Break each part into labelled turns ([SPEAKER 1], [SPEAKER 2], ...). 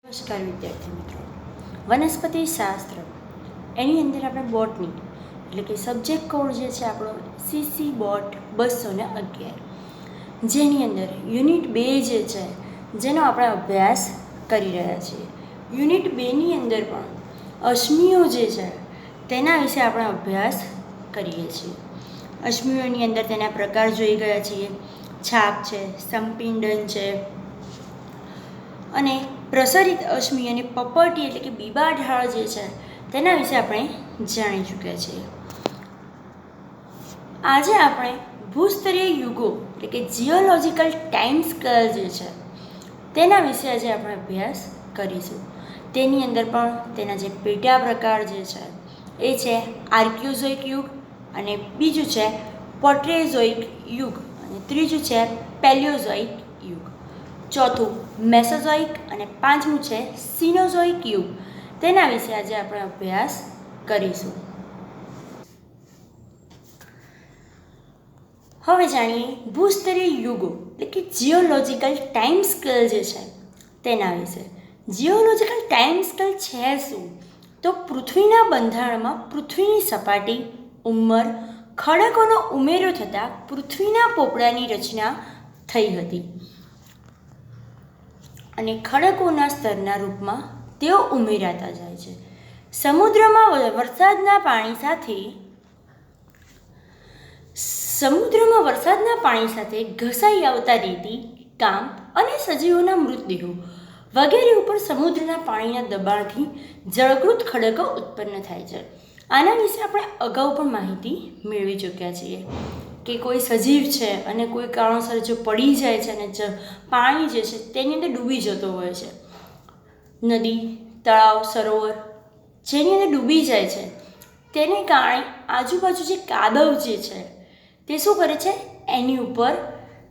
[SPEAKER 1] નમસ્કાર વિદ્યાર્થી મિત્રો. વનસ્પતિ શાસ્ત્ર એની અંદર આપણે બોટની એટલે કે સબ્જેક્ટ કોડ જે છે આપણો CC બોટ 211, જેની અંદર યુનિટ 2 જે છે જેનો આપણે અભ્યાસ કરી રહ્યા છીએ. યુનિટ 2ની અંદર પણ અશ્મિઓ જે છે તેના વિશે આપણે અભ્યાસ કરીએ છીએ. અશ્મિઓની અંદર તેના પ્રકાર જોઈ ગયા છીએ. છાપ છે, સંપિંડન છે અને પ્રસરિત અશ્મિ અને પપટી એટલે કે બીબા ઢાળ જે છે તેના વિશે આપણે જાણી ચૂક્યા છીએ. આજે આપણે ભૂસ્તરીય યુગો એટલે કે જીઓલોજિકલ ટાઈમ સ્કેલ જે છે તેના વિશે આજે આપણે અભ્યાસ કરીશું. તેની અંદર પણ તેના જે પેટા પ્રકાર જે છે એ છે આર્કિયોઝોઇક યુગ અને બીજું છે પોટ્રેઝોઇક યુગ અને ત્રીજું છે પેલિયોઝોઇક યુગ, ચોથું મેસોઝોઇક અને પાંચમું છે સિનોઝોઇક યુગ. તેના વિશે આજે આપણે અભ્યાસ કરીશું. હવે જાણીએ ભૂસ્તરીય યુગો એટલે કે જીઓલોજિકલ ટાઈમ સ્કેલ જે છે તેના વિશે. જીઓલોજિકલ ટાઈમ સ્કેલ છે શું? તો પૃથ્વીના બંધારણમાં પૃથ્વીની સપાટી, ઉંમર, ખડકોનો ઉમેરો થતાં પૃથ્વીના પોપડાની રચના થઈ હતી અને ખડકોના સ્તરના રૂપમાં તેઓ ઉમેરાતા જાય છે. સમુદ્રમાં વરસાદના પાણી સાથે ઘસાઈ આવતા રેતી, કાંપ અને સજીવોના મૃતદેહો વગેરે ઉપર સમુદ્રના પાણીના દબાણથી જળકૃત ખડકો ઉત્પન્ન થાય છે. આના વિશે આપણે અગાઉ પણ માહિતી મેળવી ચૂક્યા છીએ કે કોઈ સજીવ છે અને કોઈ કારણોસર જો પડી જાય છે અને પાણી જે છે તેની અંદર ડૂબી જતો હોય છે, નદી, તળાવ, સરોવર જેની અંદર ડૂબી જાય છે તેને કારણે આજુબાજુ જે કાદવ જે છે તે શું કરે છે, એની ઉપર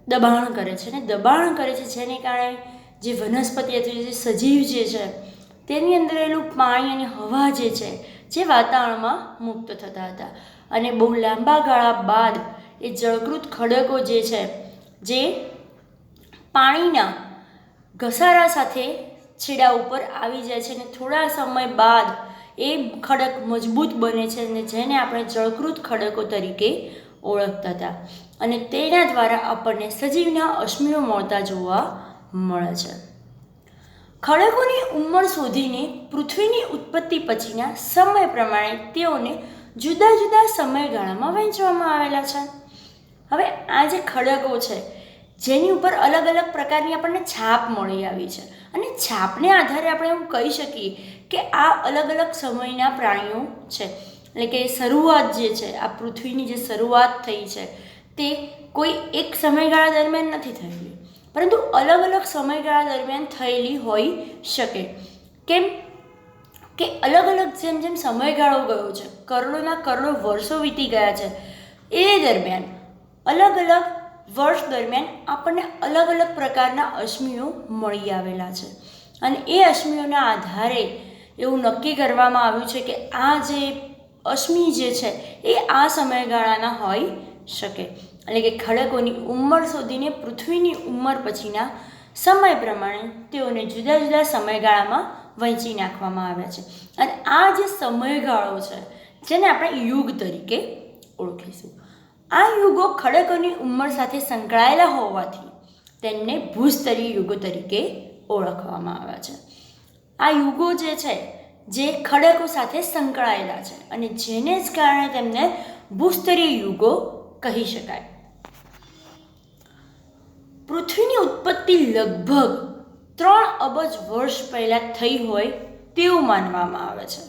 [SPEAKER 1] દબાણ કરે છે અને દબાણ કરે છે જેને કારણે જે વનસ્પતિ અથવા જે સજીવ જે છે તેની અંદર રહેલું પાણી અને હવા જે છે જે વાતાવરણમાં મુક્ત થતા હતા અને બહુ લાંબા ગાળા બાદ એ જળકૃત ખડકો જે છે જે પાણીના ઘસારા સાથે છેડા ઉપર આવી જાય છે અને થોડા સમય બાદ એ ખડક મજબૂત બને છે અને જેને આપણે જળકૃત ખડકો તરીકે ઓળખતા હતા અને તેના દ્વારા આપણને સજીવના અશ્મિઓ મળતા જોવા મળે છે. ખડકોની ઉંમર શોધીને પૃથ્વીની ઉત્પત્તિ પછીના સમય પ્રમાણે તેઓને જુદા જુદા સમયગાળામાં વહેંચવામાં આવેલા છે. હવે આ જે ખડકો છે જેની ઉપર અલગ અલગ પ્રકારની આપણને છાપ મળી આવી છે અને છાપને આધારે આપણે એવું કહી શકીએ કે આ અલગ અલગ સમયના પ્રાણીઓ છે. એટલે કે શરૂઆત જે છે આ પૃથ્વીની જે શરૂઆત થઈ છે તે કોઈ એક સમયગાળા દરમિયાન નથી થયેલી, પરંતુ અલગ અલગ સમયગાળા દરમિયાન થયેલી હોઈ શકે. કેમ કે અલગ અલગ જેમ જેમ સમયગાળો ગયો છે, કરોડોના કરોડો વર્ષો વીતી ગયા છે, એ દરમિયાન અલગ અલગ વર્ષ દરમિયાન આપણને અલગ અલગ પ્રકારના અશ્મિઓ મળી આવેલા છે અને એ અશ્મિઓના આધારે એવું નક્કી કરવામાં આવ્યું છે કે આ જે અશ્મિ જે છે એ આ સમયગાળાના હોઈ શકે. એટલે કે ખડકોની ઉંમર શોધીને પૃથ્વીની ઉંમર પછીના સમય પ્રમાણે તેઓને જુદા જુદા સમયગાળામાં વહેંચી નાખવામાં આવ્યા છે અને આ જે સમયગાળો છે જેને આપણે યુગ તરીકે ઓળખીશું. આ યુગો ખડકોની ઉંમર સાથે સંકળાયેલા હોવાથી તેમને ભૂસ્તરીય યુગો તરીકે ઓળખવામાં આવ્યા છે. આ યુગો જે છે જે ખડકો સાથે સંકળાયેલા છે અને જેને જ કારણે તેમને ભૂસ્તરીય યુગો કહી શકાય. પૃથ્વીની ઉત્પત્તિ લગભગ 3 અબજ વર્ષ પહેલાં થઈ હોય તેવું માનવામાં આવે છે.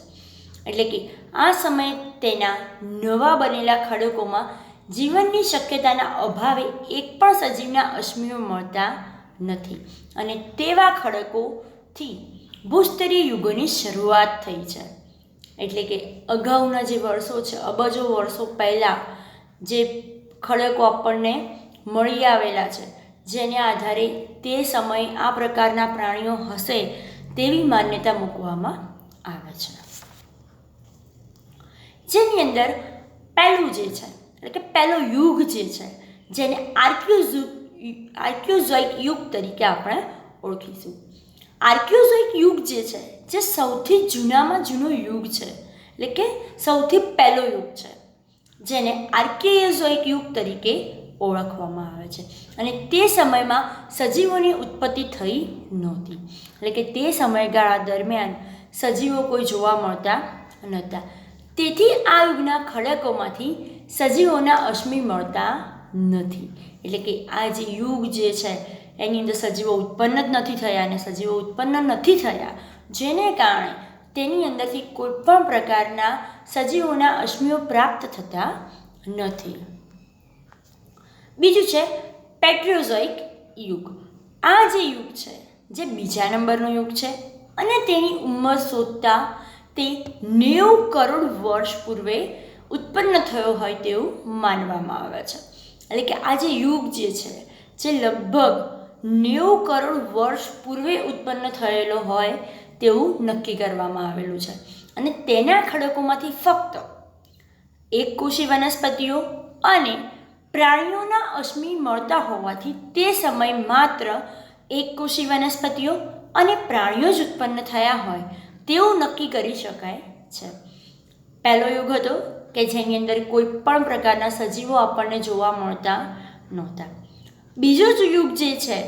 [SPEAKER 1] એટલે કે આ સમયે તેના નવા બનેલા ખડકોમાં જીવનની શક્યતાના અભાવે એક પણ સજીવના અશ્મિઓ મળતા નથી અને તેવા ખડકોથી ભૂસ્તરીય યુગોની શરૂઆત થઈ છે. એટલે કે અગાઉના જે વર્ષો છે, અબજો વર્ષો પહેલાં જે ખડકો આપણને મળી આવેલા છે જેને આધારે તે સમયે આ પ્રકારના પ્રાણીઓ હશે તેવી માન્યતા મૂકવામાં આવે છે. જેની અંદર પહેલું જે છે એટલે કે પહેલો યુગ જે છે જેને આર્કિયોઝોઇક યુગ તરીકે આપણે ઓળખીશું. આર્કિયોઝોઇક યુગ જે છે જે સૌથી જૂનામાં જૂનો યુગ છે, એટલે કે સૌથી પહેલો યુગ છે, જેને આર્કિયોઝોઇક યુગ તરીકે ઓળખવામાં આવે છે. અને તે સમયમાં સજીવોની ઉત્પત્તિ થઈ નહોતી, એટલે કે તે સમયગાળા દરમિયાન સજીવો કોઈ જોવા મળતા નહોતા. તેથી આ યુગના ખડકોમાંથી સજીવોના અશ્મિ મળતા નથી. એટલે કે આ જે યુગ જે છે એની અંદર સજીવો ઉત્પન્ન જ નથી થયા, અને સજીવો ઉત્પન્ન નથી થયા જેને કારણે તેની અંદરથી કોઈપણ પ્રકારના સજીવોના અશ્મિઓ પ્રાપ્ત થતા નથી. બીજું છે પેટ્રોઝોઇક યુગ. આ જે યુગ છે જે બીજા નંબરનો યુગ છે અને તેની ઉંમર શોધતા તે 90 કરોડ વર્ષ પૂર્વે ઉત્પન્ન થયો હોય તેવું માનવામાં આવે છે. એટલે કે આ જે યુગ જે છે જે લગભગ 90 કરોડ વર્ષ પૂર્વે ઉત્પન્ન થયેલો હોય તેવું નક્કી કરવામાં આવેલું છે. અને તેના ખડકોમાંથી ફક્ત એકકોષી વનસ્પતિઓ અને પ્રાણીઓના અશ્મિ મળતા હોવાથી તે સમય માત્ર એકકોષી વનસ્પતિઓ અને પ્રાણીઓ જ ઉત્પન્ન થયા હોય તેવું નક્કી કરી શકાય છે. પહેલો યુગ હતો કે જેની અંદર કોઈ પણ પ્રકારના સજીવો આપણને જોવા મળતા નહોતા. બીજો જ યુગ જે છે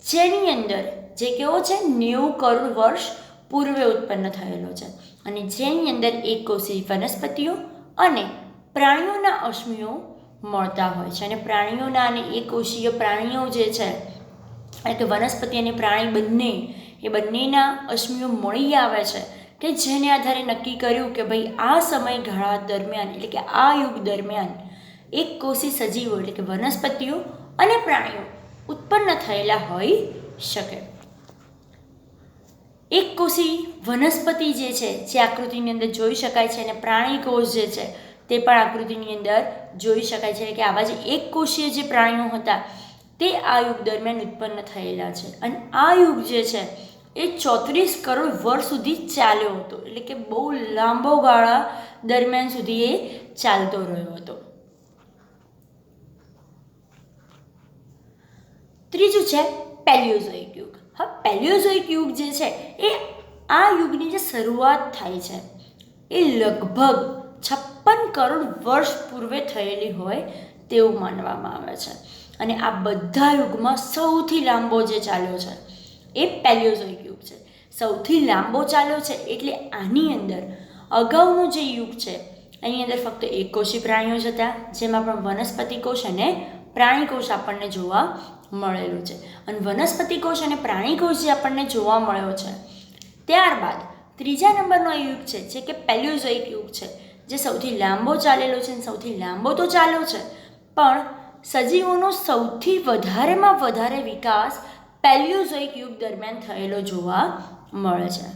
[SPEAKER 1] જેની અંદર જે કેવો છે 90 કરોડ વર્ષ પૂર્વે ઉત્પન્ન થયેલો છે, અને જેની અંદર એકકોષી વનસ્પતિઓ અને પ્રાણીઓના અશ્મિઓ મળતા હોય છે. અને પ્રાણીઓના અને એકકોષીય પ્રાણીઓ જે છે એટલે કે વનસ્પતિ અને પ્રાણી બંનેના અશ્મિઓ મળી આવે છે, કે જેને આધારે નક્કી કર્યું કે ભાઈ આ સમયગાળા દરમિયાન એટલે કે આ યુગ દરમિયાન એકકોષી સજીવો એટલે કે વનસ્પતિઓ અને પ્રાણીઓ ઉત્પન્ન થયેલા હોઈ શકે. એકકોષી વનસ્પતિ જે છે જે આકૃતિની અંદર જોઈ શકાય છે, અને પ્રાણી કોષ જે છે તે પણ આકૃતિની અંદર જોઈ શકાય છે કે આવા જે એકકોષીય જે પ્રાણીઓ હતા તે આ યુગ દરમિયાન ઉત્પન્ન થયેલા છે. અને આ યુગ જે છે એ 34 કરોડ વર્ષ સુધી ચાલ્યો હતો, એટલે કે બહુ લાંબો ગાળા દરમિયાન સુધી એ ચાલતો રહ્યો હતો. ત્રીજું છે પેલિયોઝોઇક યુગ. હા, પેલિયોઝોઇક યુગ જે છે એ આ યુગની જે શરૂઆત થાય છે એ લગભગ 56 કરોડ વર્ષ પૂર્વે થયેલી હોય તેવું માનવામાં આવે છે. અને આ બધા યુગમાં સૌથી લાંબો જે ચાલ્યો છે એ પેલિયોઝોઇક યુગ છે. સૌથી લાંબો ચાલ્યો છે એટલે આની અંદર અગાઉનો જે યુગ છે એની અંદર ફક્ત એકકોષી પ્રાણીઓ જ હતા, જેમાં પણ વનસ્પતિ કોષ અને પ્રાણી કોષ આપણને જોવા મળેલું છે. અને વનસ્પતિ કોષ અને પ્રાણી કોષ જે આપણને જોવા મળ્યો છે, ત્યારબાદ ત્રીજા નંબરનો યુગ છે જે કે પેલિયોઝોઇક યુગ છે, જે સૌથી લાંબો ચાલેલો છે. અને સૌથી લાંબો તો ચાલ્યો છે, પણ સજીવોનો સૌથી વધારેમાં વધારે વિકાસ પેલિયોઝોઇક યુગ દરમિયાન થયેલો જોવા મળે છે.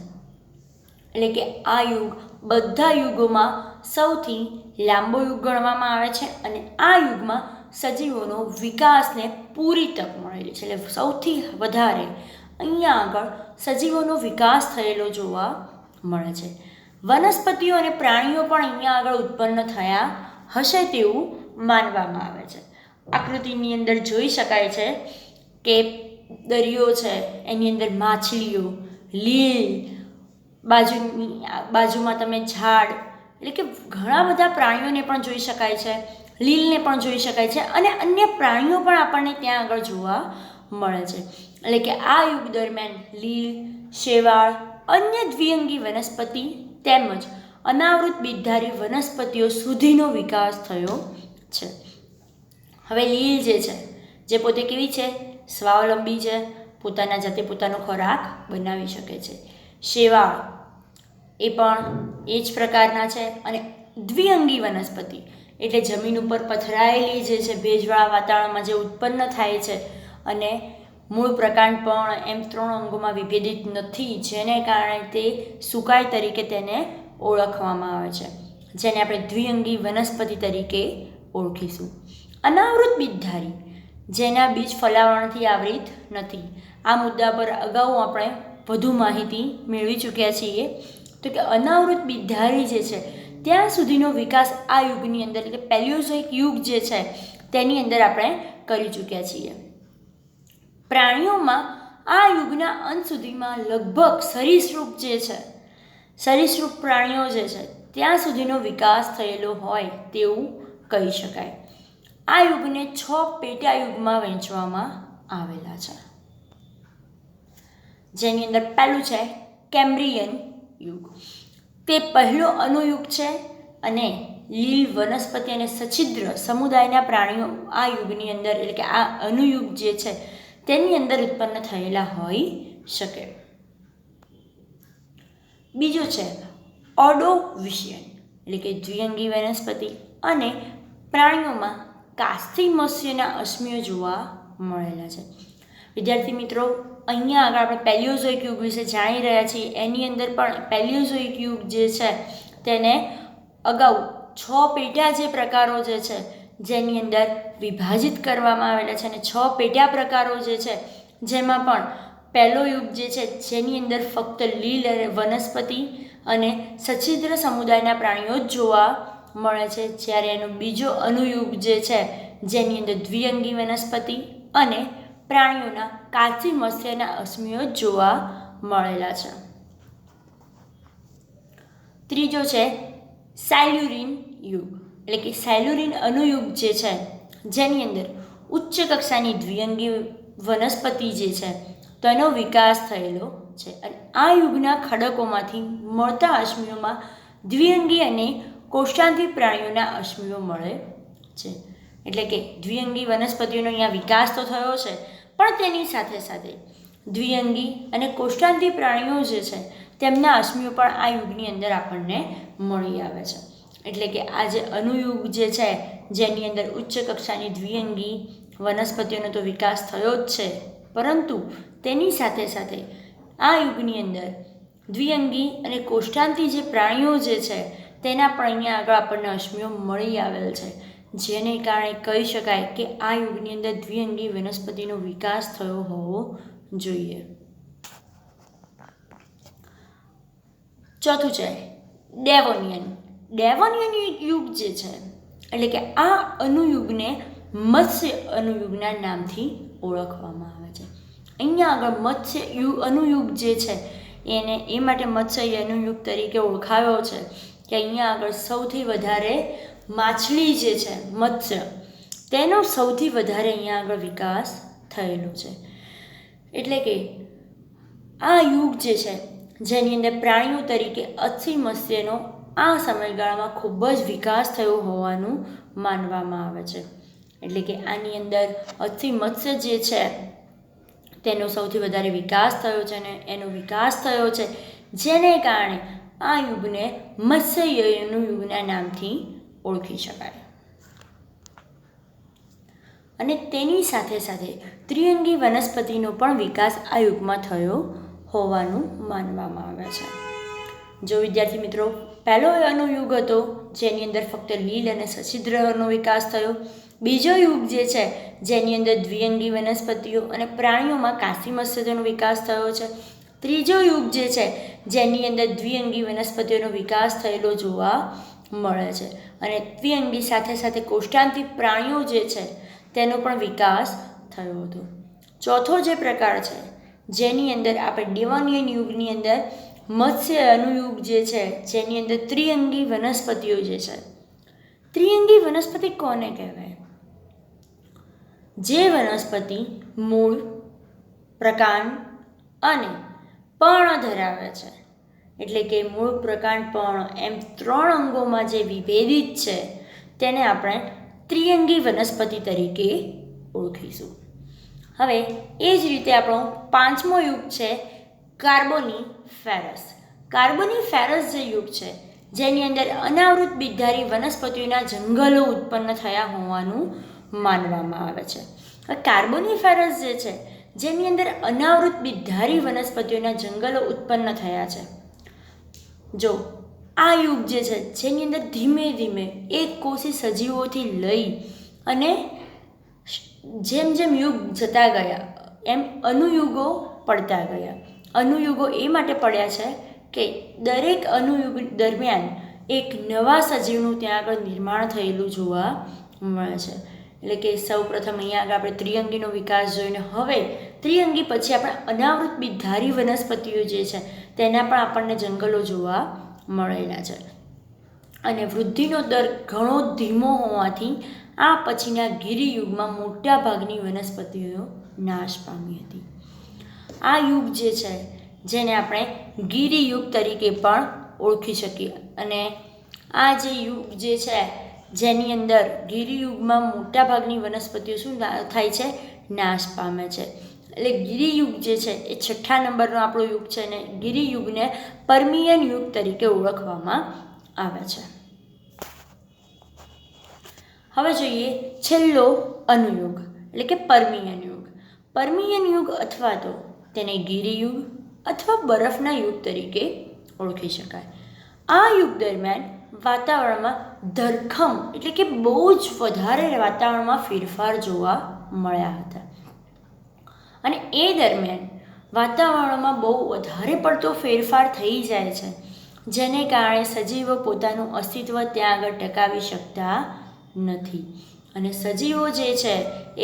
[SPEAKER 1] એટલે કે આ યુગ બધા યુગોમાં સૌથી લાંબો યુગ ગણવામાં આવે છે, અને આ યુગમાં સજીવોનો વિકાસને પૂરી તક મળેલી છે. એટલે સૌથી વધારે અહીંયા આગળ સજીવોનો વિકાસ થયેલો જોવા મળે છે. વનસ્પતિઓ અને પ્રાણીઓ પણ અહીંયા આગળ ઉત્પન્ન થયા હશે તેવું માનવામાં આવે છે. આકૃતિની અંદર જોઈ શકાય છે કે દરિયો છે, એની અંદર માછલીઓ, લીલ, બાજુમાં તમે ઝાડ, એટલે કે ઘણા બધા પ્રાણીઓને પણ જોઈ શકાય છે, લીલને પણ જોઈ શકાય છે, અને અન્ય પ્રાણીઓ પણ આપણને ત્યાં આગળ જોવા મળે છે. એટલે કે આ યુગ દરમિયાન લીલ, શેવાળ, અન્ય દ્વિઅંગી વનસ્પતિ તેમજ અનાવૃત બીજધારી વનસ્પતિઓ સુધીનો વિકાસ થયો છે. હવે લીલ જે છે જે પોતે કેવી છે, સ્વાવલંબી છે, પોતાના જાતે પોતાનો ખોરાક બનાવી શકે છે. શેવાળ એ પણ એ જ પ્રકારના છે. અને દ્વિઅંગી વનસ્પતિ એટલે જમીન ઉપર પથરાયેલી જે છે ભેજવાળા વાતાવરણમાં જે ઉત્પન્ન થાય છે, અને મૂળ પ્રકાંડ પણ એમ 3 અંગોમાં વિભેદિત નથી, જેને કારણે તે સુકાઈ તરીકે તેને ઓળખવામાં આવે છે, જેને આપણે દ્વિઅંગી વનસ્પતિ તરીકે ઓળખીશું. અનાવૃત બીજધારી જેના બીજ ફલાવરણથી આવૃત નથી. આ મુદ્દા પર અગાઉ આપણે વધુ માહિતી મેળવી ચૂક્યા છીએ. તો કે અનાવૃત બીજધારી જે છે ત્યાં સુધીનો વિકાસ આ યુગની અંદર એટલે પેલિયોઝોઇક યુગ જે છે તેની અંદર આપણે કરી ચૂક્યા છીએ. પ્રાણીઓમાં આ યુગના અંત સુધીમાં લગભગ સરીસૃપ પ્રાણીઓ જે છે ત્યાં સુધીનો વિકાસ થયેલો હોય તેવું કહી શકાય. આ યુગને 6 પેટા યુગમાં વહેંચવામાં આવેલા છે, જેની અંદર પહેલું છે કેમ્બ્રિયન યુગ. તે પહેલો અનુયુગ છે અને લીલ વનસ્પતિ અને સછિદ્ર સમુદાયના પ્રાણીઓ આ યુગની અંદર એટલે કે આ અનુયુગ જે છે તેની અંદર ઉત્પન્ન થયેલા હોઈ શકે. બીજો છે ઓર્ડોવિશિયન એટલે કે દ્વિઅંગી વનસ્પતિ અને પ્રાણીઓમાં કાસ્થિમત્સ્યના અશ્મિઓ જોવા મળેલા છે. વિદ્યાર્થી મિત્રો, અહીંયા આગળ આપણે પેલિયોઝોઇક યુગ વિશે જાણી રહ્યા છીએ. એની અંદર પણ પેલિયોઝોઇક યુગ જે છે તેને અગાઉ 6 પેટા જે પ્રકારો જે છે જેની અંદર વિભાજિત કરવામાં આવેલા છે અને 6 પેટા પ્રકારો જે છે જેમાં પણ પહેલો યુગ જે છે જેની અંદર ફક્ત લીલ અને વનસ્પતિ અને સછિદ્ર સમુદાયના પ્રાણીઓ જ જોવા મળે છે, જ્યારે એનો બીજો અનુયુગ જે છે જેની અંદર દ્વિઅંગી વનસ્પતિ અને પ્રાણીઓના કાસ્થિમત્સ્યના અશ્મિઓ જોવા મળેલા છે. ત્રીજો છે સાયલ્યુરીન યુગ એટલે કે સાયલ્યુરીન અનુયુગ જે છે જેની અંદર ઉચ્ચ કક્ષાની દ્વિઅંગી વનસ્પતિ જે છે તેનો વિકાસ થયેલો છે અને આ યુગના ખડકોમાંથી મળતા અશ્મિઓમાં દ્વિઅંગી અને કોષ્ટાંધી પ્રાણીઓના અશ્મિઓ મળે છે. એટલે કે દ્વિઅંગી વનસ્પતિઓનો અહીંયા વિકાસ તો થયો છે, પણ તેની સાથે સાથે દ્વિઅંગી અને કોષ્ટાંધી પ્રાણીઓ જે છે તેમના અશ્મિઓ પણ આ યુગની અંદર આપણને મળી આવે છે. એટલે કે આ જે અનુયુગ જે છે જેની અંદર ઉચ્ચ કક્ષાની દ્વિઅંગી વનસ્પતિઓનો તો વિકાસ થયો જ છે, પરંતુ તેની સાથે સાથે આ યુગની અંદર દ્વિઅંગી અને કોષ્ટાંધી જે પ્રાણીઓ જે છે તેના પણ અહીંયા આગળ આપણને અશ્મિઓ મળી આવેલ છે, જેને કારણે કહી શકાય કે આ યુગની અંદર દ્વિઅંગી વનસ્પતિનો વિકાસ થયો હોવો જોઈએ. ચોથું છે ડેવોનિયન યુગ જે છે એટલે કે આ અનુયુગને મત્સ્ય અનુયુગના નામથી ઓળખવામાં આવે છે. અહીંયા આગળ મત્સ્ય અનુયુગ જે છે એને એ માટે મત્સ્ય અનુયુગ તરીકે ઓળખાયો છે કે અહીંયા આગળ સૌથી વધારે માછલી જે છે મત્સ્ય તેનો સૌથી વધારે અહીંયા આગળ વિકાસ થયેલો છે. એટલે કે આ યુગ જે છે જેની અંદર પ્રાણીઓ તરીકે અસ્થિ મત્સ્યનો આ સમયગાળામાં ખૂબ જ વિકાસ થયો હોવાનું માનવામાં આવે છે. એટલે કે આની અંદર અસ્થિ મત્સ્ય જે છે તેનો સૌથી વધારે વિકાસ થયો છે અને એનો વિકાસ થયો છે જેને કારણે આ યુગને મત્સ્ય યુગના નામથી ઓળખી શકાય. અને તેની સાથે સાથે ત્રિઅંગી વનસ્પતિનો પણ વિકાસ આ યુગમાં થયો હોવાનું માનવામાં આવે છે. જો વિદ્યાર્થી મિત્રો, પહેલો અનુયુગ હતો જેની અંદર ફક્ત લીલ અને સછિદ્રનો વિકાસ થયો. બીજો યુગ જે છે જેની અંદર દ્વિઅંગી વનસ્પતિઓ અને પ્રાણીઓમાં કાસ્થિમત્સ્યનો વિકાસ થયો છે. ત્રીજો યુગ જે છે જેની અંદર દ્વિઅંગી વનસ્પતિઓનો વિકાસ થયેલો જોવા મળે છે અને દ્વિઅંગી સાથે સાથે કોષ્ટાંધી પ્રાણીઓ જે છે તેનો પણ વિકાસ થયો હતો. ચોથો જે પ્રકાર છે જેની અંદર આપણે ડેવોનિયન યુગની અંદર મત્સ્ય અનુયુગ જે છે જેની અંદર ત્રિઅંગી વનસ્પતિઓ જે છે. ત્રિઅંગી વનસ્પતિ કોને કહેવાય? જે વનસ્પતિ મૂળ, પ્રકાંડ અને પર્ણ ધરાવે છે. એટલે કે મૂળ, પ્રકાંડ, પર્ણ એમ 3 અંગોમાં જે વિભેદિત છે તેને આપણે ત્રિઅંગી વનસ્પતિ તરીકે ઓળખીશું. હવે એ જ રીતે આપણો 5મો યુગ છે કાર્બોનિફેરસ. કાર્બોનિફેરસ જે યુગ છે જેની અંદર અનાવૃત બીજધારી વનસ્પતિઓના જંગલો ઉત્પન્ન થયા હોવાનું માનવામાં આવે છે. કાર્બોનિફેરસ જે છે જેની અંદર અનાવૃત બીજધારી વનસ્પતિઓના જંગલો ઉત્પન્ન થયા છે. જો આ યુગ જે છે જેની અંદર ધીમે ધીમે એક કોષી સજીવોથી લઈ અને જેમ જેમ યુગ જતા ગયા એમ અનુયુગો પડતા ગયા. અનુયુગો એ માટે પડ્યા છે કે દરેક અનુયુગ દરમિયાન એક નવા સજીવનું ત્યાં આગળ નિર્માણ થયેલું જોવા મળે છે. એટલે કે સૌ પ્રથમ અહીંયા આગળ આપણે ત્રિઅંગીનો વિકાસ જોઈને હવે ત્રિઅંગી પછી આપણે અનાવૃત બીજધારી વનસ્પતિઓ જે છે તેના પણ આપણને જંગલો જોવા મળેલા છે. અને વૃદ્ધિનો દર ઘણો ધીમો હોવાથી આ પછીના ગિરિયુગમાં મોટાભાગની વનસ્પતિઓ નાશ પામી હતી. આ યુગ જે છે જેને આપણે ગિરિયુગ તરીકે પણ ઓળખી શકીએ. અને આ જે યુગ જે છે જેની અંદર ગિરિયુગમાં મોટાભાગની વનસ્પતિઓ શું થાય છે? નાશ પામે છે. એટલે ગિરિયુગ જે છે એ 6ઠ્ઠા નંબરનો આપણો યુગ છે અને ગિરિયુગને પર્મિયન યુગ તરીકે ઓળખવામાં આવે છે. હવે જોઈએ છેલ્લો અનુયુગ એટલે કે પર્મિયન યુગ. પર્મિયન યુગ અથવા તો તેને ગિરિયુગ અથવા બરફના યુગ તરીકે ઓળખી શકાય. આ યુગ દરમિયાન વાતાવરણમાં ધરખમ એટલે કે બહુ જ વધારે વાતાવરણમાં ફેરફાર જોવા મળ્યા હતા. અને એ દરમિયાન વાતાવરણમાં બહુ વધારે પડતો ફેરફાર થઈ જાય છે, જેને કારણે સજીવો પોતાનું અસ્તિત્વ ત્યાં આગળ ટકાવી શકતા નથી. અને સજીવો જે છે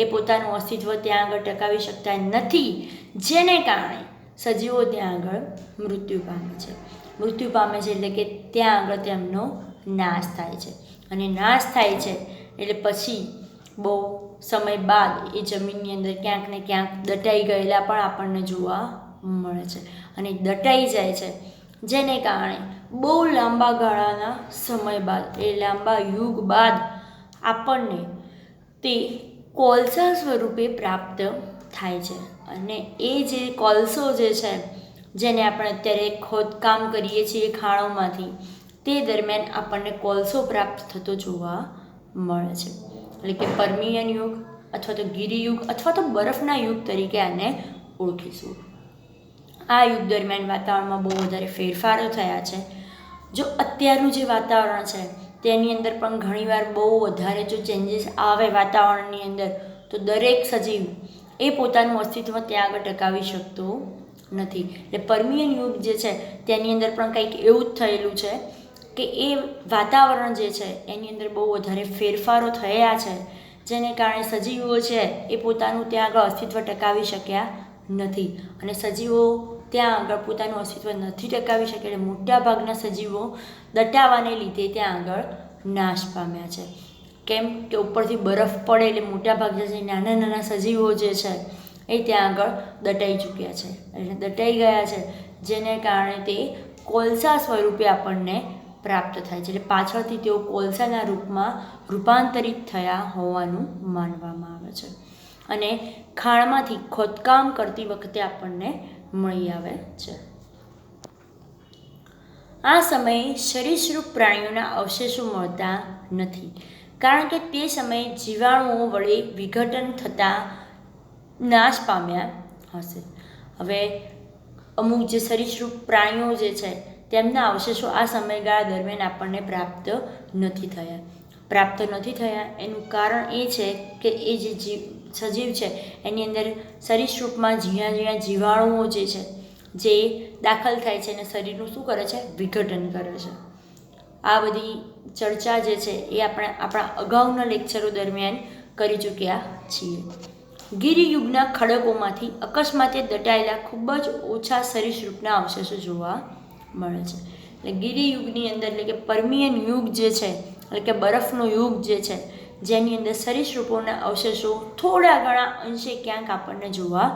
[SPEAKER 1] એ પોતાનું અસ્તિત્વ ત્યાં આગળ ટકાવી શકતા નથી, જેને કારણે સજીવો ત્યાં આગળ મૃત્યુ પામે છે. મૃત્યુ પામે છે એટલે કે ત્યાં આગળ તેમનો નાશ થાય છે. અને નાશ થાય છે એટલે પછી બહુ સમય બાદ એ જમીનની અંદર ક્યાંક ને ક્યાંક દટાઈ ગયેલા પણ આપણને જોવા મળે છે. અને દટાઈ જાય છે જેને કારણે બહુ લાંબા ગાળાના સમય બાદ એ લાંબા યુગ બાદ આપણને તે કોલસા સ્વરૂપે પ્રાપ્ત થાય છે. અને એ જે કોલસો જે છે જેને આપણે અત્યારે ખોદકામ કરીએ છીએ ખાણોમાંથી, તે દરમિયાન આપણને કોલસો પ્રાપ્ત થતો જોવા મળે છે. એટલે કે પર્મિયન યુગ અથવા તો ગિરિયુગ અથવા તો બરફના યુગ તરીકે આને ઓળખીશું. આ યુગ દરમિયાન વાતાવરણમાં બહુ વધારે ફેરફારો થયા છે. જો અત્યારનું જે વાતાવરણ છે તેની અંદર પણ ઘણીવાર બહુ વધારે જો ચેન્જીસ આવે વાતાવરણની અંદર, તો દરેક સજીવ એ પોતાનું અસ્તિત્વ ત્યાં આગળ ટકાવી શકતો નથી. એટલે પર્મિયન યુગ જે છે તેની અંદર પણ કંઈક એવું જ થયેલું છે કે એ વાતાવરણ જે છે એની અંદર બહુ વધારે ફેરફારો થયા છે, જેને કારણે સજીવો છે એ પોતાનું ત્યાં આગળ અસ્તિત્વ ટકાવી શક્યા નથી. અને સજીવો ત્યાં આગળ પોતાનું અસ્તિત્વ નથી ટકાવી શકે એટલે મોટાભાગના સજીવો દટાવાને લીધે ત્યાં આગળ નાશ પામ્યા છે. કેમ કે ઉપરથી બરફ પડે એટલે મોટાભાગના જે નાના નાના સજીવો જે છે એ ત્યાં આગળ દટાઈ ચૂક્યા છે, એટલે દટાઈ ગયા છે, જેને કારણે તે કોલસા સ્વરૂપે આપણને પ્રાપ્ત થાય છે. એટલે પાછળથી તેઓ કોલસાના રૂપમાં રૂપાંતરિત થયા હોવાનું માનવામાં આવે છે. અને ખાણમાંથી ખોદકામ કરતી વખતે આપણને મળી આવે છે. આ સમયે સરીસૃપ પ્રાણીઓના અવશેષો મળતા નથી, કારણ કે તે સમયે જીવાણુઓ વડે વિઘટન થતાં નાશ પામ્યા હશે. હવે અમુક જે સરીસૃપ પ્રાણીઓ જે છે તેમના અવશેષો આ સમયગાળા દરમિયાન આપણને પ્રાપ્ત નથી થયા. એનું કારણ એ છે કે એ જે સજીવ છે એની અંદર સરીસૃપમાં ઝીણા ઝીણા જીવાણુઓ જે છે જે દાખલ થાય છે અને શરીરનું શું કરે છે? વિઘટન કરે છે. આ બધી ચર્ચા જે છે એ આપણે આપણા અગાઉના લેક્ચરો દરમિયાન કરી ચૂક્યા છીએ. ગિરિયુગના ખડકોમાંથી અકસ્માતે દટાયેલા ખૂબ જ ઓછા સરીસૃપના અવશેષો જોવા મળે છે. એટલે ગિરિયુગની અંદર એટલે કે પર્મિયન યુગ જે છે એટલે કે બરફનો યુગ જે છે જેની અંદર સરીસૃપોના અવશેષો થોડા ઘણા અંશે ક્યાંક આપણને જોવા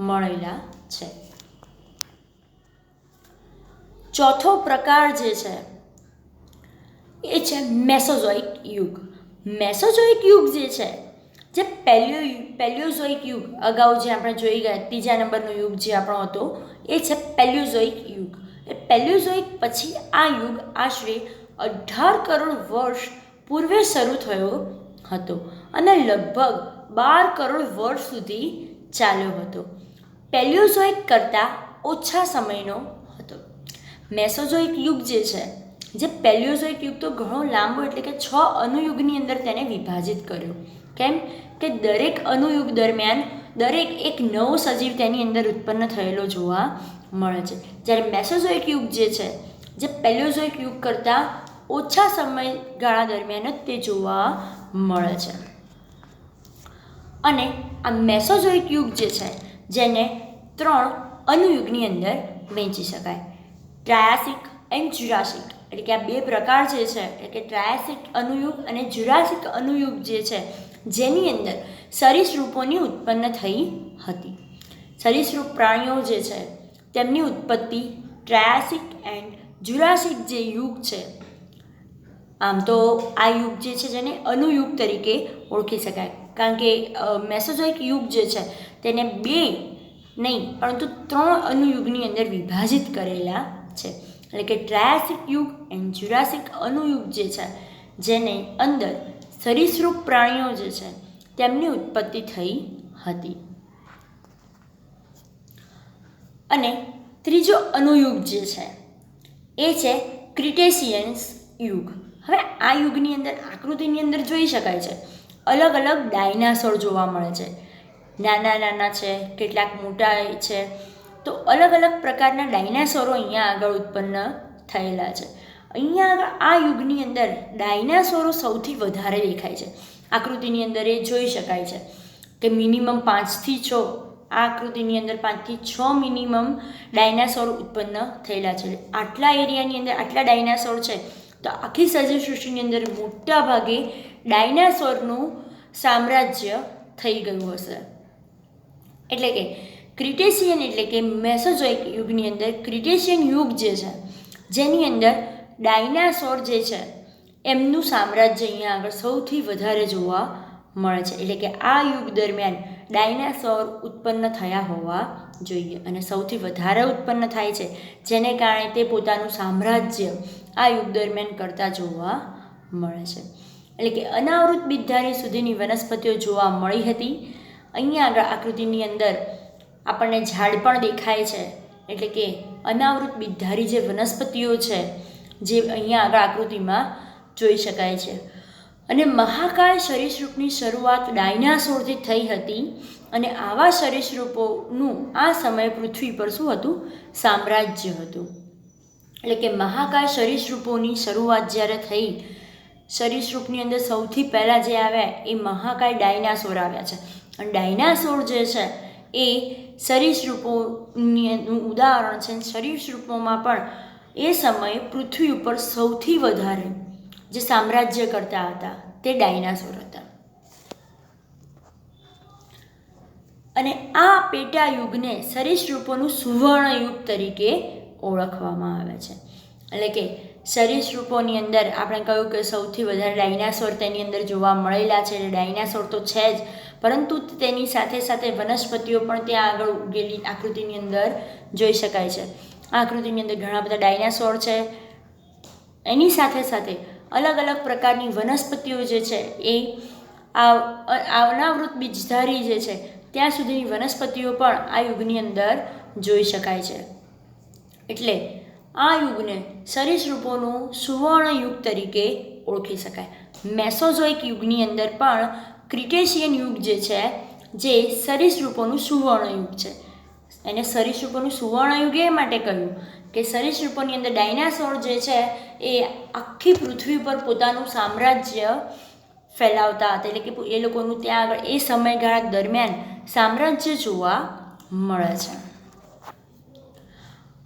[SPEAKER 1] મળેલા છે. ચોથો પ્રકાર જે છે એ છે મેસોઝોઇક યુગ. મેસોઝોઇક યુગ જે છે જે પેલિયોઝોઇક યુગ અગાઉ જે આપણે જોઈ ગયા ત્રીજા નંબરનો યુગ જે આપણો હતો એ છે પેલિયોઝોઇક યુગ. એ પેલિયોઝોઇક પછી આ યુગ આશરે 18 કરોડ વર્ષ પૂર્વે શરૂ થયો હતો અને લગભગ 12 કરોડ વર્ષ સુધી ચાલ્યો હતો. પેલિયોઝોઇક કરતાં ઓછા સમયનો હતો. મેસોઝોઇક યુગ જે છે જે પેલિયોઝોઇક યુગ તો ઘણો લાંબો એટલે કે 6 અનુયુગની અંદર તેને વિભાજિત કર્યો. કેમ કે દરેક અનુયુગ દરમિયાન દરેક એક નવો સજીવ તેની અંદર ઉત્પન્ન થયેલો જોવા મળે છે. જ્યારે મેસોઝોઇક યુગ જે છે જે પેલિયોઝોઇક યુગ કરતાં ઓછા સમયગાળા દરમિયાન જ તે જોવા મળે છે. અને આ મેસોઝોઇક યુગ જે છે જેને 3 અનુયુગની અંદર વહેંચી શકાય. ટ્રાયાસિક એન્ડ જ્યુરાસિક એટલે કે આ 2 પ્રકાર જે છે એટલે કે ટ્રાયાસિક અનુયુગ અને જ્યુરાસિક અનુયુગ જે છે જેની અંદર સરીસૃપોની ઉત્પન્ન થઈ હતી. સરીસૃપ પ્રાણીઓ જે છે તેમની ઉત્પત્તિ ટ્રાયાસિક એન્ડ જ્યુરાસિક જે યુગ છે, આમ તો આ યુગ જે છે જેને અનુયુગ તરીકે ઓળખી શકાય, કારણ કે મેસોઝોઇક યુગ જે છે તેને 2 નહીં પરંતુ 3 અનુયુગની અંદર વિભાજિત કરેલા છે. એટલે કે ટ્રાયાસિક યુગ એન્ડ જ્યુરાસિક અનુયુગ જે છે જેને અંદર સરીસૃપ પ્રાણીઓ જે છે તેમની ઉત્પત્તિ થઈ હતી. અને ત્રીજો અનુયુગ જે છે એ છે ક્રિટેશિયન્સ યુગ. હવે આ યુગની અંદર આકૃતિની અંદર જોઈ શકાય છે અલગ અલગ ડાયનાસોર જોવા મળે છે. નાના નાના છે, કેટલાક મોટા છે, તો અલગ અલગ પ્રકારના ડાયનાસોરો અહીંયા આગળ ઉત્પન્ન થયેલા છે. અહીંયા આગળ આ યુગની અંદર ડાયનાસોરો સૌથી વધારે દેખાય છે. આકૃતિની અંદર એ જોઈ શકાય છે કે મિનિમમ 5 થી 6 આ આકૃતિની અંદર 5 થી 6 મિનિમમ ડાયનાસોર ઉત્પન્ન થયેલા છે. આટલા એરિયાની અંદર આટલા ડાયનાસોર છે તો આખી સજીવ સૃષ્ટિની અંદર મોટા ભાગે ડાયનાસોરનું સામ્રાજ્ય થઈ ગયું હશે. એટલે કે ક્રિટેશિયન એટલે કે મેસોઝોઇક યુગની અંદર ક્રિટેશિયન યુગ જે છે જેની અંદર ડાયનાસોર જે છે એમનું સામ્રાજ્ય અહીંયા આગળ સૌથી વધારે જોવા મળે છે. એટલે કે આ યુગ દરમિયાન ડાયનાસોર ઉત્પન્ન થયા હોવા જોઈએ અને સૌથી વધારે ઉત્પન્ન થાય છે જેને કારણે તે પોતાનું સામ્રાજ્ય આ યુગ દરમિયાન કરતા જોવા મળે છે. એટલે કે અનાવૃત બીજધારી સુધીની વનસ્પતિઓ જોવા મળી હતી. અહીંયા આગળ આકૃતિની અંદર આપણને ઝાડ પણ દેખાય છે. એટલે કે અનાવૃત બીજધારી જે વનસ્પતિઓ છે જે અહીંયા આગળ આકૃતિમાં જોઈ શકાય છે. અને મહાકાય સરીસૃપની શરૂઆત ડાયનાસોરથી થઈ હતી અને આવા સરીસૃપોનું આ સમયે પૃથ્વી પર શું હતું? સામ્રાજ્ય હતું. એટલે કે મહાકાય સરીસૃપોની શરૂઆત જ્યારે થઈ, સરીસૃપની અંદર સૌથી પહેલાં જે આવ્યા એ મહાકાય ડાયનાસોર આવ્યા છે. અને ડાયનાસોર જે છે એ સરીસૃપોનું ઉદાહરણ છે. સરીસૃપોમાં પણ એ સમયે પૃથ્વી ઉપર સૌથી વધારે જે સામ્રાજ્ય કરતા હતા તે ડાયનાસોર હતા. અને આ પેટા યુગને સરીસૃપોનું સુવર્ણ યુગ તરીકે ઓળખવામાં આવે છે. એટલે કે સરીસૃપોની અંદર આપણે કહ્યું કે સૌથી વધારે ડાયનાસોર તેની અંદર જોવા મળેલા છે. ડાયનાસોર તો છે જ, પરંતુ તેની સાથે સાથે વનસ્પતિઓ પણ ત્યાં આગળ ઉગેલી આકૃતિની અંદર જોઈ શકાય છે. આ આકૃતિની અંદર ઘણા બધા ડાયનાસોર છે. એની સાથે સાથે અલગ અલગ પ્રકારની વનસ્પતિઓ જે છે એ અનાવૃત બીજધારી જે છે ત્યાં સુધીની વનસ્પતિઓ પણ આ યુગની અંદર જોઈ શકાય છે. એટલે આ યુગને સરીસૃપોનું સુવર્ણ યુગ તરીકે ઓળખી શકાય. મેસોઝોઇક યુગની અંદર પણ ક્રિટેશિયન યુગ જે છે જે સરીસૃપોનું સુવર્ણ યુગ છે. એને સરીસૃપોનું સુવર્ણ યુગ એ માટે કહ્યું કે સરીસૃપોની અંદર ડાયનાસોર જે છે એ આખી પૃથ્વી પર પોતાનું સામ્રાજ્ય ફેલાવતા હતા. એટલે કે એ લોકોનું ત્યાં આગળ એ સમયગાળા દરમિયાન સામ્રાજ્ય જોવા મળે છે.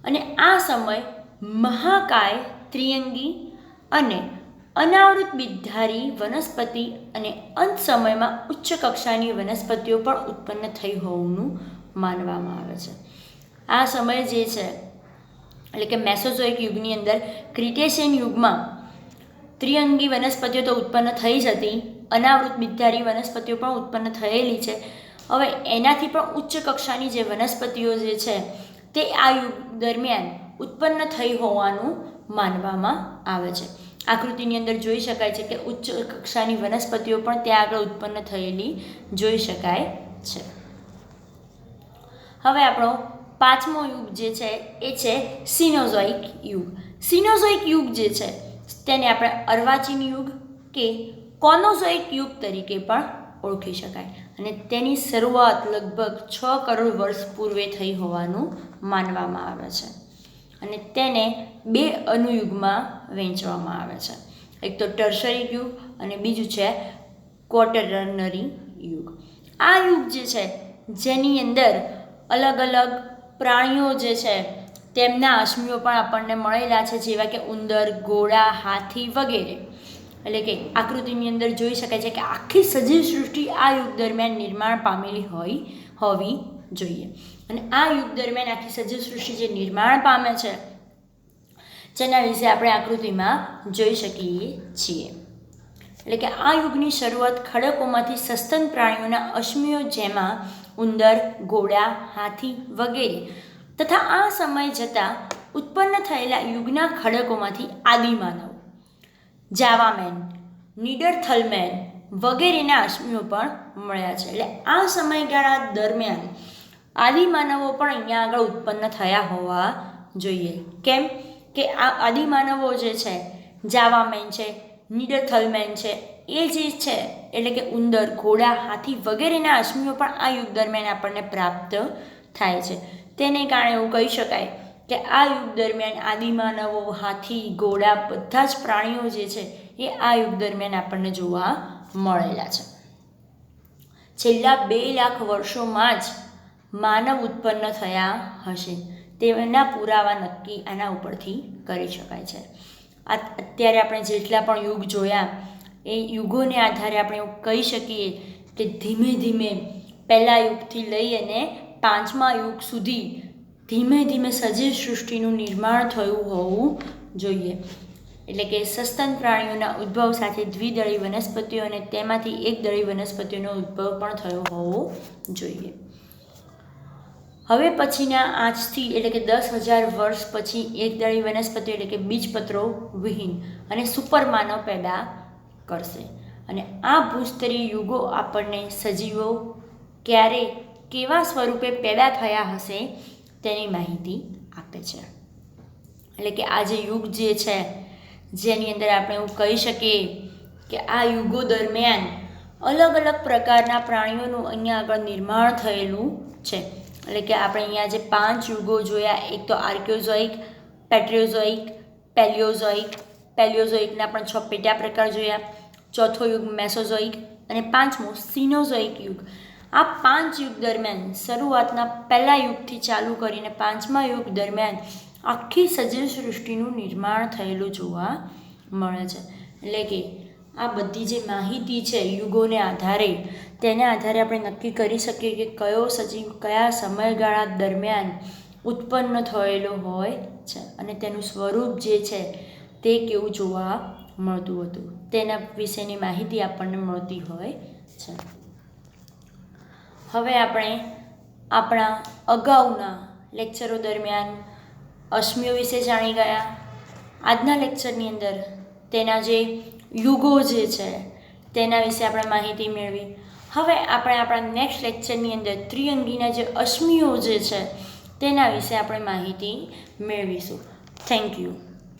[SPEAKER 1] અને આ સમય મહાકાય, ત્રિઅંગી અને અનાવૃત બીજધારી વનસ્પતિ અને અંત સમયમાં ઉચ્ચ કક્ષાની વનસ્પતિઓ પણ ઉત્પન્ન થઈ હોવાનું માનવામાં આવે છે. આ સમય જે છે એટલે કે મેસોઝોઇક યુગની અંદર ક્રિટેશિયન યુગમાં ત્રિઅંગી વનસ્પતિઓ તો ઉત્પન્ન થઈ જ હતી, અનાવૃત બીજધારી વનસ્પતિઓ પણ ઉત્પન્ન થયેલી છે. હવે એનાથી પણ ઉચ્ચ કક્ષાની જે વનસ્પતિઓ જે છે તે આ યુગ દરમિયાન ઉત્પન્ન થઈ હોવાનું માનવામાં આવે છે. આકૃતિની અંદર જોઈ શકાય છે કે ઉચ્ચ કક્ષાની વનસ્પતિઓ પણ ત્યાં આગળ ઉત્પન્ન થયેલી જોઈ શકાય છે. હવે આપણો પાંચમો યુગ જે છે એ છે સિનોઝોઇક યુગ. સિનોઝોઇક યુગ જે છે તેને આપણે અર્વાચીન યુગ કે કોનોઝોઇક યુગ તરીકે પણ ઓળખી શકાય. અને તેની શરૂઆત લગભગ 6 કરોડ વર્ષ પૂર્વે થઈ હોવાનું માનવામાં આવે છે. અને તેને 2 અનુયુગમાં વહેંચવામાં આવે છે. એક તો ટર્શરી યુગ અને બીજું છે ક્વોટરનરી યુગ. આ યુગ જે છે જેની અંદર અલગ અલગ પ્રાણીઓ જે છે તેમના અશ્મિઓ પણ આપણને મળેલા છે, જેવા કે ઉંદર, ઘોડા, હાથી વગેરે. એટલે કે આકૃતિની અંદર જોઈ શકાય છે કે આખી સજીવ સૃષ્ટિ આ યુગ દરમિયાન નિર્માણ પામેલી હોવી જોઈએ. અને આ યુગ દરમિયાન આખી સજીવ સૃષ્ટિ જે નિર્માણ પામે છે જેના વિશે આપણે આકૃતિમાં જોઈ શકીએ છીએ. એટલે કે આ યુગની શરૂઆત ખડકોમાંથી સસ્તન પ્રાણીઓના અશ્મિઓ જેમાં ઉંદર, ઘોડા, હાથી વગેરે તથા આ સમય જતાં ઉત્પન્ન થયેલા યુગના ખડકોમાંથી આદિમાનવ, જાવામેન, નીડરથલમેન વગેરેના અશ્મિઓ પણ મળ્યા છે. એટલે આ સમયગાળા દરમિયાન આદિમાનવો પણ અહીંયા આગળ ઉત્પન્ન થયા હોવા જોઈએ. કેમ કે આ આદિમાનવો જે છે જાવામેન છે, નીડરથલમેન છે, એ જે છે એટલે કે ઉંદર, ઘોડા, હાથી વગેરેના અશ્મિઓ પણ આ યુગ દરમિયાન આપણને પ્રાપ્ત થાય છે. તેને કારણે એવું કહી શકાય કે આ યુગ દરમિયાન આદિમાનવો, હાથી, ઘોડા બધા જ પ્રાણીઓ જે છે એ આ યુગ દરમિયાન આપણને જોવા મળેલા છે. છેલ્લા 2 લાખ વર્ષોમાં જ માનવ ઉત્પન્ન થયા હશે તેના પુરાવા નક્કી આના ઉપરથી કરી શકાય છે. અત્યારે આપણે જેટલા પણ યુગ જોયા એ યુગોને આધારે આપણે એવું કહી શકીએ કે ધીમે ધીમે પહેલા યુગથી લઈ અને 5મા યુગ સુધી ધીમે ધીમે સજીવ સૃષ્ટિનું નિર્માણ થયું હોવું જોઈએ. એટલે કે સસ્તન પ્રાણીઓના ઉદ્ભવ સાથે દ્વિદળી વનસ્પતિઓ અને તેમાંથી એકદળી વનસ્પતિઓનો ઉદ્ભવ પણ થયો હોવો જોઈએ. હવે પછીના આજથી એટલે કે 10,000 વર્ષ પછી એકદળી વનસ્પતિઓ એટલે કે બીજપત્રો વિહીન અને સુપરમાનવ પેદા કરશે. અને આ ભૂસ્તરીય યુગો આપણને સજીવો ક્યારે કેવા સ્વરૂપે પેદા થયા હશે તેની માહિતી આપે છે. એટલે કે આ જે યુગ જે છે જેની અંદર આપણે એવું કહી શકીએ કે આ યુગો દરમિયાન અલગ અલગ પ્રકારના પ્રાણીઓનું અહીંયા આગળ નિર્માણ થયેલું છે. એટલે કે આપણે અહીંયા જે 5 યુગો જોયા, એક તો આર્કિયોઝોઇક, પેટ્રિયોઝોઇક, પેલિયોઝોઇકના પણ 6 પેટા પ્રકાર જોયા, ચોથો યુગ મેસોઝોઇક અને 5મો સિનોઝોઇક યુગ. આ 5 યુગ દરમિયાન શરૂઆતના પહેલા યુગથી ચાલુ કરીને 5મા યુગ દરમિયાન આખી સજીવ સૃષ્ટિનું નિર્માણ થયેલું જોવા મળે છે. એટલે કે આ બધી જે માહિતી છે યુગોને આધારે તેના આધારે આપણે નક્કી કરી શકીએ કે કયો સજીવ કયા સમયગાળા દરમિયાન ઉત્પન્ન થયેલો હોય છે અને તેનું સ્વરૂપ જે છે તે કેવું જોવા મળતું હતું તેના વિશેની માહિતી આપણને મળતી હોય છે. હવે આપણે આપણા અગાઉના લેક્ચરો દરમિયાન અશ્મિઓ વિશે જાણી ગયા. આજના લેક્ચરની અંદર તેના જે યુગો જે છે તેના વિશે આપણે માહિતી મેળવી. હવે આપણે આપણા નેક્સ્ટ લેક્ચરની અંદર ત્રિઅંગીના જે અશ્મિઓ જે છે તેના વિશે આપણે માહિતી મેળવીશું. Thank you.